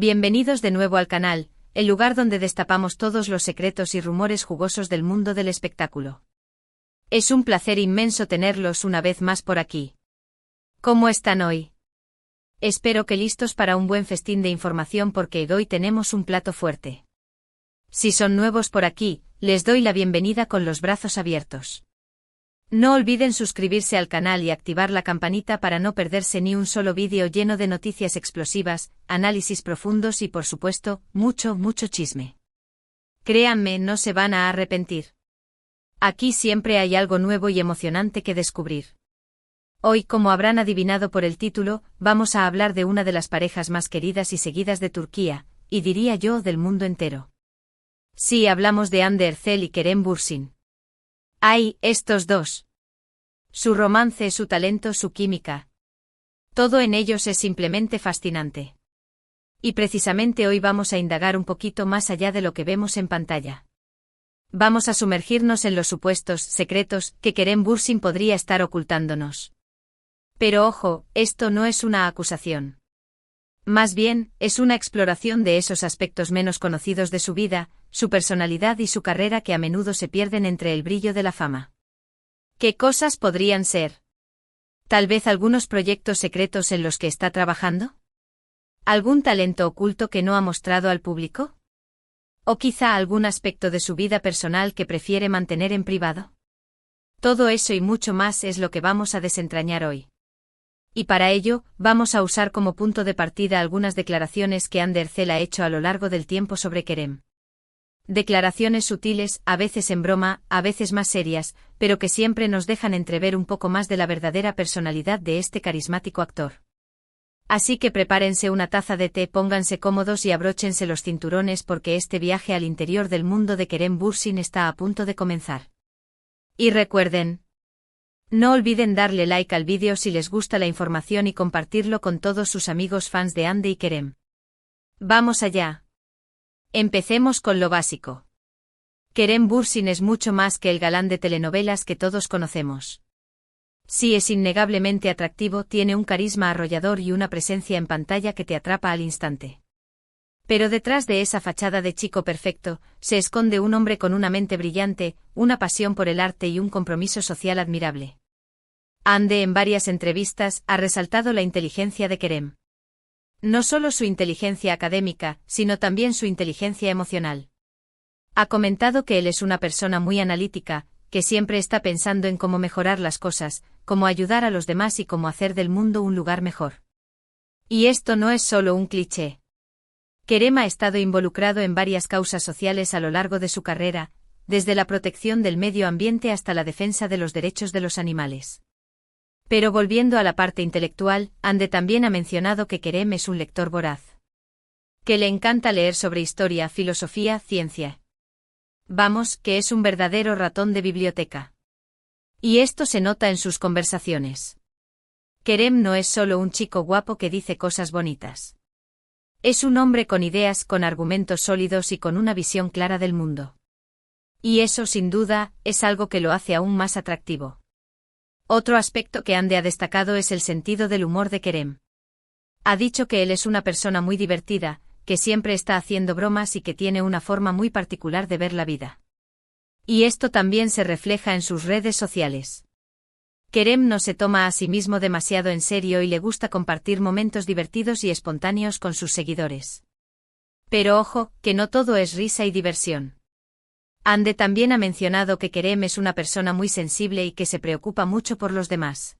Bienvenidos de nuevo al canal, el lugar donde destapamos todos los secretos y rumores jugosos del mundo del espectáculo. Es un placer inmenso tenerlos una vez más por aquí. ¿Cómo están hoy? Espero que listos para un buen festín de información porque hoy tenemos un plato fuerte. Si son nuevos por aquí, les doy la bienvenida con los brazos abiertos. No olviden suscribirse al canal y activar la campanita para no perderse ni un solo vídeo lleno de noticias explosivas, análisis profundos y por supuesto, mucho chisme. Créanme, no se van a arrepentir. Aquí siempre hay algo nuevo y emocionante que descubrir. Hoy, como habrán adivinado por el título, vamos a hablar de una de las parejas más queridas y seguidas de Turquía, y diría yo del mundo entero. Sí, hablamos de Hande Erçel y Kerem Bürsin. ¡Ay, estos dos! Su romance, su talento, su química. Todo en ellos es simplemente fascinante. Y precisamente hoy vamos a indagar un poquito más allá de lo que vemos en pantalla. Vamos a sumergirnos en los supuestos secretos que Kerem Bürsin podría estar ocultándonos. Pero ojo, esto no es una acusación. Más bien, es una exploración de esos aspectos menos conocidos de su vida, su personalidad y su carrera que a menudo se pierden entre el brillo de la fama. ¿Qué cosas podrían ser? ¿Tal vez algunos proyectos secretos en los que está trabajando? ¿Algún talento oculto que no ha mostrado al público? ¿O quizá algún aspecto de su vida personal que prefiere mantener en privado? Todo eso y mucho más es lo que vamos a desentrañar hoy. Y para ello, vamos a usar como punto de partida algunas declaraciones que Hande Erçel ha hecho a lo largo del tiempo sobre Kerem. Declaraciones sutiles, a veces en broma, a veces más serias, pero que siempre nos dejan entrever un poco más de la verdadera personalidad de este carismático actor. Así que prepárense una taza de té, pónganse cómodos y abróchense los cinturones porque este viaje al interior del mundo de Kerem Bürsin está a punto de comenzar. Y recuerden, no olviden darle like al vídeo si les gusta la información y compartirlo con todos sus amigos fans de Hande y Kerem. ¡Vamos allá! Empecemos con lo básico. Kerem Bürsin es mucho más que el galán de telenovelas que todos conocemos. Sí, es innegablemente atractivo, tiene un carisma arrollador y una presencia en pantalla que te atrapa al instante. Pero detrás de esa fachada de chico perfecto, se esconde un hombre con una mente brillante, una pasión por el arte y un compromiso social admirable. Hande en varias entrevistas ha resaltado la inteligencia de Kerem. No solo su inteligencia académica, sino también su inteligencia emocional. Ha comentado que él es una persona muy analítica, que siempre está pensando en cómo mejorar las cosas, cómo ayudar a los demás y cómo hacer del mundo un lugar mejor. Y esto no es solo un cliché. Kerem ha estado involucrado en varias causas sociales a lo largo de su carrera, desde la protección del medio ambiente hasta la defensa de los derechos de los animales. Pero volviendo a la parte intelectual, Hande también ha mencionado que Kerem es un lector voraz. Que le encanta leer sobre historia, filosofía, ciencia. Vamos, que es un verdadero ratón de biblioteca. Y esto se nota en sus conversaciones. Kerem no es solo un chico guapo que dice cosas bonitas. Es un hombre con ideas, con argumentos sólidos y con una visión clara del mundo. Y eso, sin duda, es algo que lo hace aún más atractivo. Otro aspecto que Hande ha destacado es el sentido del humor de Kerem. Ha dicho que él es una persona muy divertida, que siempre está haciendo bromas y que tiene una forma muy particular de ver la vida. Y esto también se refleja en sus redes sociales. Kerem no se toma a sí mismo demasiado en serio y le gusta compartir momentos divertidos y espontáneos con sus seguidores. Pero ojo, que no todo es risa y diversión. Hande también ha mencionado que Kerem es una persona muy sensible y que se preocupa mucho por los demás.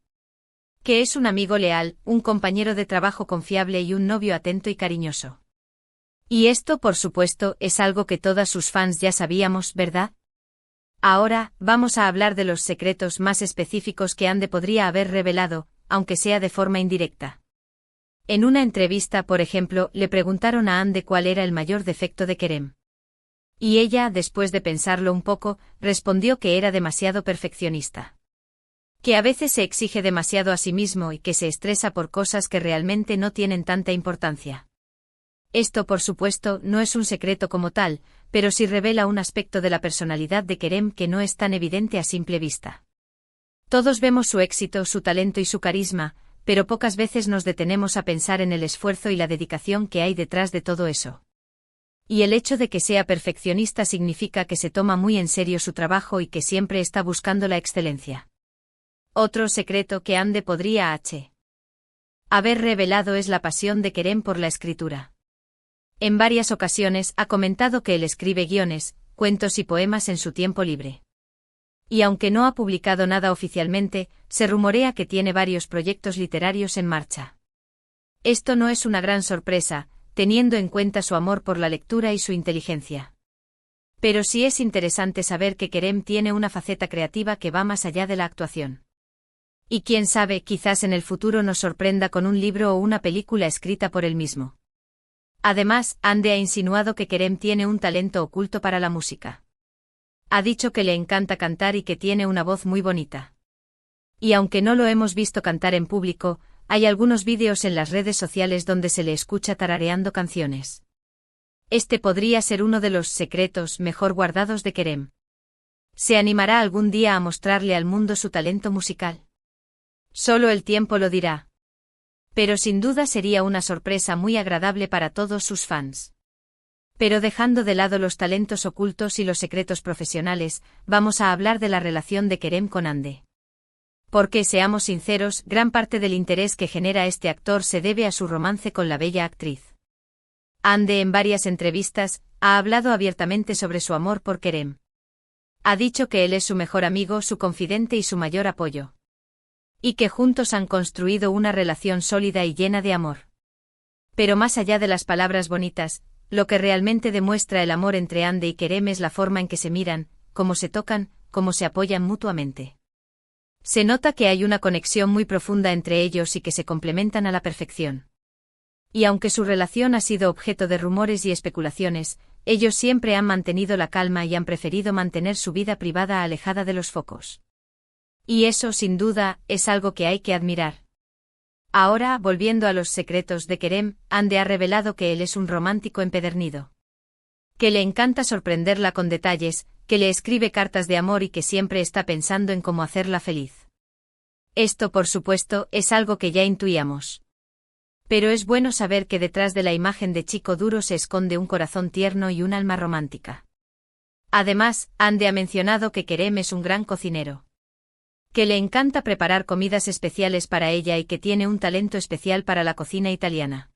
Que es un amigo leal, un compañero de trabajo confiable y un novio atento y cariñoso. Y esto, por supuesto, es algo que todas sus fans ya sabíamos, ¿verdad? Ahora, vamos a hablar de los secretos más específicos que Hande podría haber revelado, aunque sea de forma indirecta. En una entrevista, por ejemplo, le preguntaron a Hande cuál era el mayor defecto de Kerem. Y ella, después de pensarlo un poco, respondió que era demasiado perfeccionista. Que a veces se exige demasiado a sí mismo y que se estresa por cosas que realmente no tienen tanta importancia. Esto, por supuesto, no es un secreto como tal, pero sí revela un aspecto de la personalidad de Kerem que no es tan evidente a simple vista. Todos vemos su éxito, su talento y su carisma, pero pocas veces nos detenemos a pensar en el esfuerzo y la dedicación que hay detrás de todo eso. Y el hecho de que sea perfeccionista significa que se toma muy en serio su trabajo y que siempre está buscando la excelencia. Otro secreto que Ande podría haber revelado es la pasión de Kerem por la escritura. En varias ocasiones ha comentado que él escribe guiones, cuentos y poemas en su tiempo libre. Y aunque no ha publicado nada oficialmente, se rumorea que tiene varios proyectos literarios en marcha. Esto no es una gran sorpresa, teniendo en cuenta su amor por la lectura y su inteligencia. Pero sí es interesante saber que Kerem tiene una faceta creativa que va más allá de la actuación. Y quién sabe, quizás en el futuro nos sorprenda con un libro o una película escrita por él mismo. Además, Ande ha insinuado que Kerem tiene un talento oculto para la música. Ha dicho que le encanta cantar y que tiene una voz muy bonita. Y aunque no lo hemos visto cantar en público, hay algunos vídeos en las redes sociales donde se le escucha tarareando canciones. Este podría ser uno de los secretos mejor guardados de Kerem. ¿Se animará algún día a mostrarle al mundo su talento musical? Solo el tiempo lo dirá. Pero sin duda sería una sorpresa muy agradable para todos sus fans. Pero dejando de lado los talentos ocultos y los secretos profesionales, vamos a hablar de la relación de Kerem con Ande. Porque, seamos sinceros, gran parte del interés que genera este actor se debe a su romance con la bella actriz. Ande en varias entrevistas ha hablado abiertamente sobre su amor por Kerem. Ha dicho que él es su mejor amigo, su confidente y su mayor apoyo. Y que juntos han construido una relación sólida y llena de amor. Pero más allá de las palabras bonitas, lo que realmente demuestra el amor entre Ande y Kerem es la forma en que se miran, cómo se tocan, cómo se apoyan mutuamente. Se nota que hay una conexión muy profunda entre ellos y que se complementan a la perfección. Y aunque su relación ha sido objeto de rumores y especulaciones, ellos siempre han mantenido la calma y han preferido mantener su vida privada alejada de los focos. Y eso, sin duda, es algo que hay que admirar. Ahora, volviendo a los secretos de Kerem, Ande ha revelado que él es un romántico empedernido. Que le encanta sorprenderla con detalles, que le escribe cartas de amor y que siempre está pensando en cómo hacerla feliz. Esto, por supuesto, es algo que ya intuíamos. Pero es bueno saber que detrás de la imagen de chico duro se esconde un corazón tierno y un alma romántica. Además, Ande ha mencionado que Kerem es un gran cocinero. Que le encanta preparar comidas especiales para ella y que tiene un talento especial para la cocina italiana.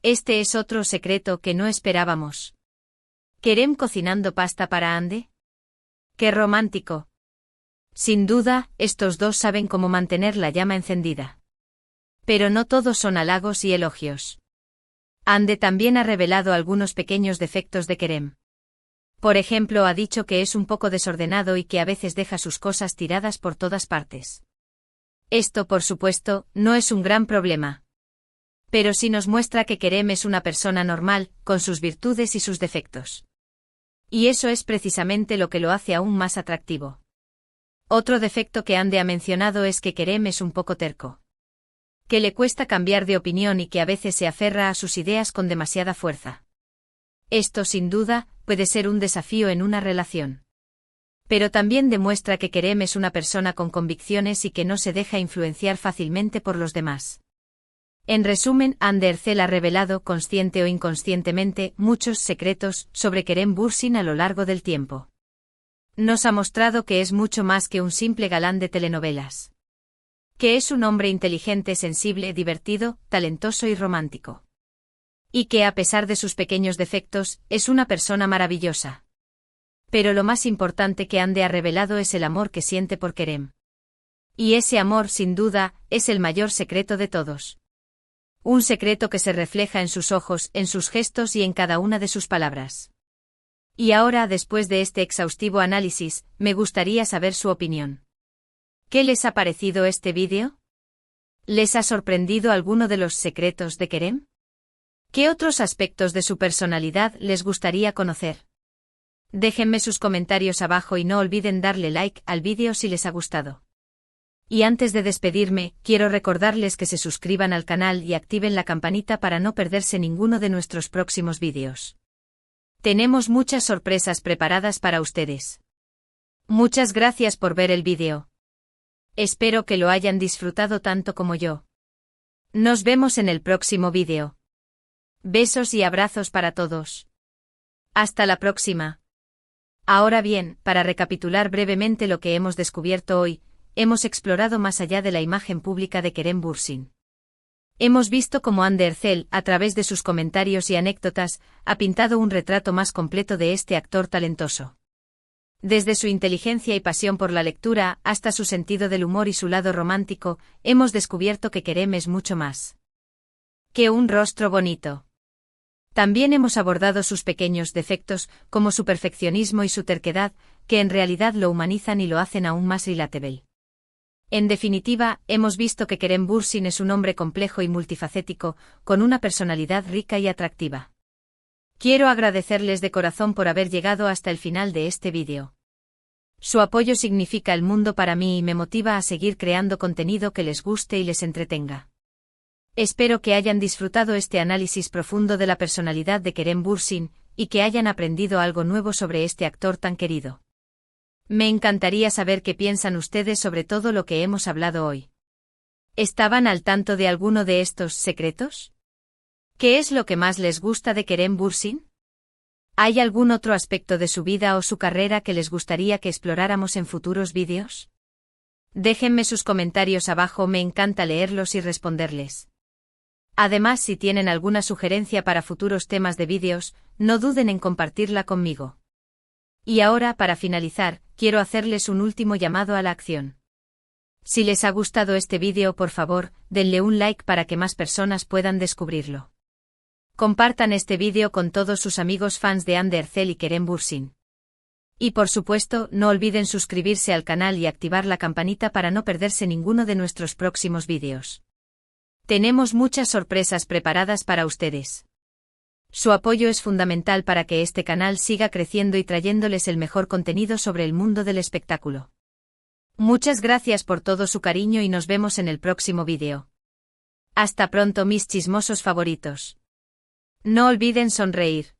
Este es otro secreto que no esperábamos. ¿Kerem cocinando pasta para Ande? ¡Qué romántico! Sin duda, estos dos saben cómo mantener la llama encendida. Pero no todos son halagos y elogios. Ande también ha revelado algunos pequeños defectos de Kerem. Por ejemplo, ha dicho que es un poco desordenado y que a veces deja sus cosas tiradas por todas partes. Esto, por supuesto, no es un gran problema. Pero sí nos muestra que Kerem es una persona normal, con sus virtudes y sus defectos. Y eso es precisamente lo que lo hace aún más atractivo. Otro defecto que Ande ha mencionado es que Kerem es un poco terco. Que le cuesta cambiar de opinión y que a veces se aferra a sus ideas con demasiada fuerza. Esto, sin duda, puede ser un desafío en una relación. Pero también demuestra que Kerem es una persona con convicciones y que no se deja influenciar fácilmente por los demás. En resumen, Ande Ercel ha revelado, consciente o inconscientemente, muchos secretos sobre Kerem Bürsin a lo largo del tiempo. Nos ha mostrado que es mucho más que un simple galán de telenovelas. Que es un hombre inteligente, sensible, divertido, talentoso y romántico. Y que, a pesar de sus pequeños defectos, es una persona maravillosa. Pero lo más importante que Ande ha revelado es el amor que siente por Kerem. Y ese amor, sin duda, es el mayor secreto de todos. Un secreto que se refleja en sus ojos, en sus gestos y en cada una de sus palabras. Y ahora, después de este exhaustivo análisis, me gustaría saber su opinión. ¿Qué les ha parecido este vídeo? ¿Les ha sorprendido alguno de los secretos de Kerem? ¿Qué otros aspectos de su personalidad les gustaría conocer? Déjenme sus comentarios abajo y no olviden darle like al vídeo si les ha gustado. Y antes de despedirme, quiero recordarles que se suscriban al canal y activen la campanita para no perderse ninguno de nuestros próximos vídeos. Tenemos muchas sorpresas preparadas para ustedes. Muchas gracias por ver el vídeo. Espero que lo hayan disfrutado tanto como yo. Nos vemos en el próximo vídeo. Besos y abrazos para todos. Hasta la próxima. Ahora bien, para recapitular brevemente lo que hemos descubierto hoy, hemos explorado más allá de la imagen pública de Kerem Bürsin. Hemos visto cómo Hande Erçel, a través de sus comentarios y anécdotas, ha pintado un retrato más completo de este actor talentoso. Desde su inteligencia y pasión por la lectura, hasta su sentido del humor y su lado romántico, hemos descubierto que Kerem es mucho más que un rostro bonito. También hemos abordado sus pequeños defectos, como su perfeccionismo y su terquedad, que en realidad lo humanizan y lo hacen aún más relatable. En definitiva, hemos visto que Kerem Bürsin es un hombre complejo y multifacético, con una personalidad rica y atractiva. Quiero agradecerles de corazón por haber llegado hasta el final de este vídeo. Su apoyo significa el mundo para mí y me motiva a seguir creando contenido que les guste y les entretenga. Espero que hayan disfrutado este análisis profundo de la personalidad de Kerem Bürsin, y que hayan aprendido algo nuevo sobre este actor tan querido. Me encantaría saber qué piensan ustedes sobre todo lo que hemos hablado hoy. ¿Estaban al tanto de alguno de estos secretos? ¿Qué es lo que más les gusta de Kerem Bürsin? ¿Hay algún otro aspecto de su vida o su carrera que les gustaría que exploráramos en futuros vídeos? Déjenme sus comentarios abajo, me encanta leerlos y responderles. Además, si tienen alguna sugerencia para futuros temas de vídeos, no duden en compartirla conmigo. Y ahora, para finalizar, quiero hacerles un último llamado a la acción. Si les ha gustado este vídeo, por favor, denle un like para que más personas puedan descubrirlo. Compartan este vídeo con todos sus amigos fans de Hande Erçel y Kerem Bürsin. Y por supuesto, no olviden suscribirse al canal y activar la campanita para no perderse ninguno de nuestros próximos vídeos. Tenemos muchas sorpresas preparadas para ustedes. Su apoyo es fundamental para que este canal siga creciendo y trayéndoles el mejor contenido sobre el mundo del espectáculo. Muchas gracias por todo su cariño y nos vemos en el próximo vídeo. Hasta pronto, mis chismosos favoritos. No olviden sonreír.